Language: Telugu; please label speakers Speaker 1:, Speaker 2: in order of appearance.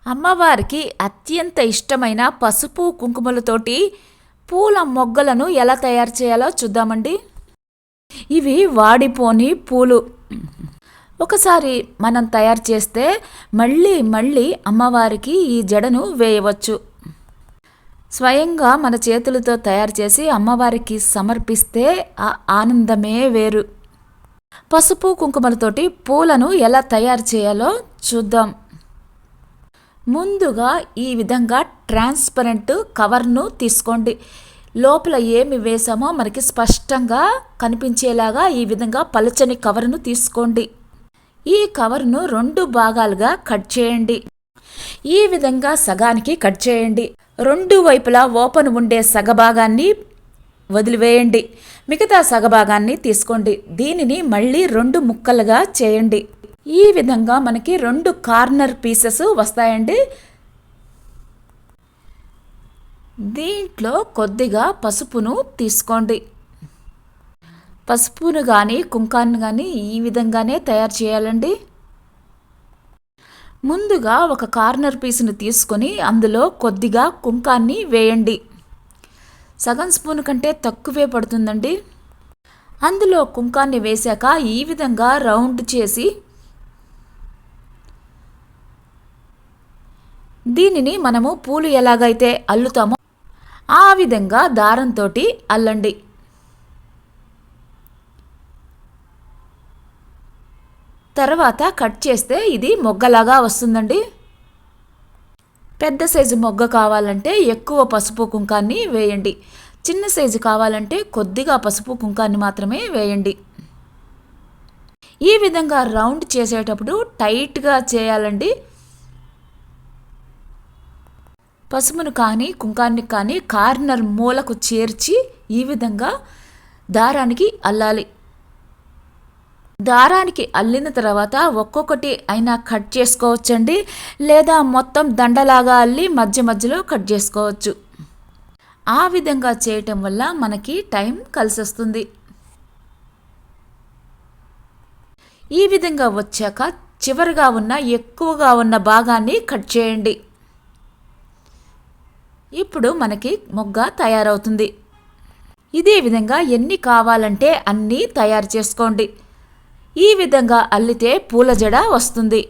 Speaker 1: అమ్మవారికి అత్యంత ఇష్టమైన పసుపు కుంకుమలతోటి పూల మొగ్గలను ఎలా తయారు చేయాలో చూద్దామండి. ఇవి వాడిపోని పూలు. ఒకసారి మనం తయారు చేస్తే మళ్ళీ మళ్ళీ అమ్మవారికి ఈ జడను వేయవచ్చు. స్వయంగా మన చేతులతో తయారు చేసి అమ్మవారికి సమర్పిస్తే ఆ ఆనందమే వేరు. పసుపు కుంకుమలతోటి పూలను ఎలా తయారు చేయాలో చూద్దాం. ముందుగా ఈ విధంగా ట్రాన్స్పరెంట్ కవర్ను తీసుకోండి. లోపల ఏమి వేసామో మనకి స్పష్టంగా కనిపించేలాగా ఈ విధంగా పలుచని కవర్ను తీసుకోండి. ఈ కవర్ను 2 భాగాలుగా కట్ చేయండి. ఈ విధంగా సగానికి కట్ చేయండి. 2 వైపులా ఓపెన్ ఉండే సగభాగాన్ని వదిలివేయండి. మిగతా సగభాగాన్ని తీసుకోండి. దీనిని మళ్ళీ 2 ముక్కలుగా చేయండి. ఈ విధంగా మనకి 2 కార్నర్ పీసెస్ వస్తాయండి. దీంట్లో కొద్దిగా పసుపును తీసుకోండి. పసుపును కానీ కుంకాన్ని కానీ ఈ విధంగానే తయారు చేయాలండి. ముందుగా ఒక కార్నర్ పీస్ను తీసుకొని అందులో కొద్దిగా కుంకాన్ని వేయండి. సగం స్పూన్ కంటే తక్కువే పడుతుందండి. అందులో కుంకాన్ని వేశాక ఈ విధంగా రౌండ్ చేసి దీనిని మనము పూలు ఎలాగైతే అల్లుతామో ఆ విధంగా దారంతో అల్లండి. తర్వాత కట్ చేస్తే ఇది మొగ్గలాగా వస్తుందండి. పెద్ద సైజు మొగ్గ కావాలంటే ఎక్కువ పసుపు కుంకాన్ని వేయండి. చిన్న సైజు కావాలంటే కొద్దిగా పసుపు కుంకాన్ని మాత్రమే వేయండి. ఈ విధంగా రౌండ్ చేసేటప్పుడు టైట్గా చేయాలండి. పసుపును కానీ కుంకాన్ని కానీ కార్నర్ మూలకు చేర్చి ఈ విధంగా దారానికి అల్లాలి. దారానికి అల్లిన తర్వాత ఒక్కొక్కటి అయినా కట్ చేసుకోవచ్చండి, లేదా మొత్తం దండలాగా అల్లి మధ్య మధ్యలో కట్ చేసుకోవచ్చు. ఆ విధంగా చేయటం వల్ల మనకి టైం కలిసి వస్తుంది. ఈ విధంగా వచ్చాక చివరిగా ఉన్న ఎక్కువగా ఉన్న భాగాన్ని కట్ చేయండి. ఇప్పుడు మనకి మొగ్గ తయారవుతుంది. ఇదే విధంగా ఎన్ని కావాలంటే అన్నీ తయారు చేసుకోండి. ఈ విధంగా అల్లితే పూల జడ వస్తుంది.